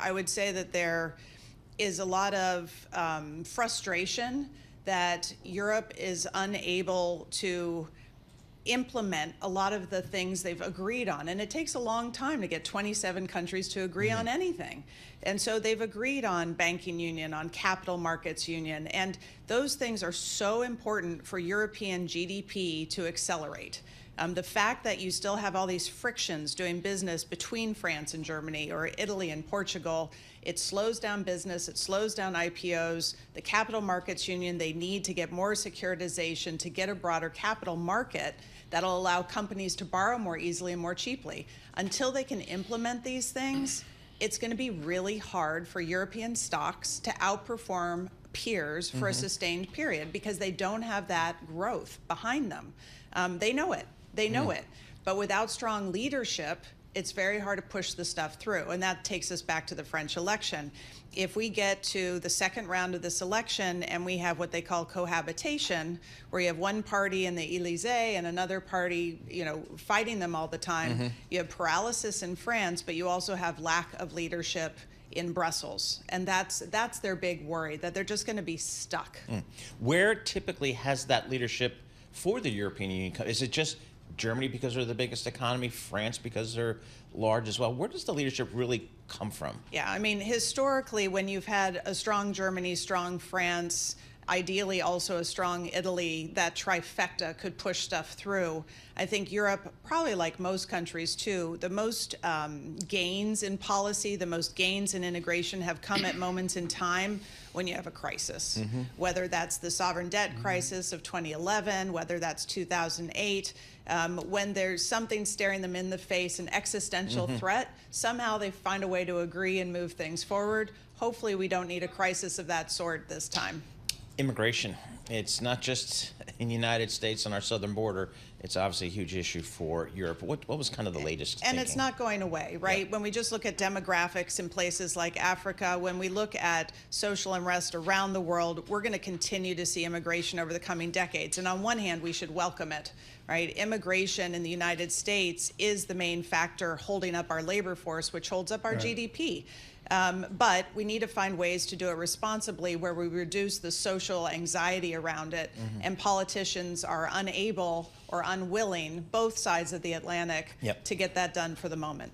I would say that there is a lot of frustration that Europe is unable to implement a lot of the things they've agreed on. And it takes a long time to get 27 countries to agree on anything. And so they've agreed on banking union, on capital markets union, and those things are so important for European GDP to accelerate. The fact that you still have all these frictions doing business between France and Germany or Italy and Portugal, it slows down business, it slows down IPOs. The capital markets union, they need to get more securitization to get a broader capital market that'll allow companies to borrow more easily and more cheaply. Until they can implement these things, it's going to be really hard for European stocks to outperform peers for a sustained period because they don't have that growth behind them. They know it. They know it. But without strong leadership, it's very hard to push the stuff through. And that takes us back to the French election. If we get to the second round of this election and we have what they call cohabitation, where you have one party in the Elysee and another party, fighting them all the time, you have paralysis in France, but you also have lack of leadership in Brussels. And that's their big worry, that they're just going to be stuck. Where typically has that leadership for the European Union? Is it just Germany because they're the biggest economy, France because they're large as well? Where does the leadership really come from? Yeah, I mean, historically, when you've had a strong Germany, strong France, ideally also a strong Italy, that trifecta could push stuff through. I think Europe, probably like most countries too, the most gains in policy, the most gains in integration have come at moments in time when you have a crisis, whether that's the sovereign debt crisis of 2011, whether that's 2008, when there's something staring them in the face, an existential threat, somehow they find a way to agree and move things forward. Hopefully we don't need a crisis of that sort this time. Immigration. It's not just in the United States on our southern border. It's obviously a huge issue for Europe. What was kind of the latest And thinking? it's not going away, right? Yeah. When we just look at demographics in places like Africa, when we look at social unrest around the world, we're going to continue to see immigration over the coming decades. And on one hand, we should welcome it, right? Immigration in the United States is the main factor holding up our labor force, which holds up our GDP. But we need to find ways to do it responsibly where we reduce the social anxiety around it, and politicians are unable or unwilling, both sides of the Atlantic, to get that done for the moment.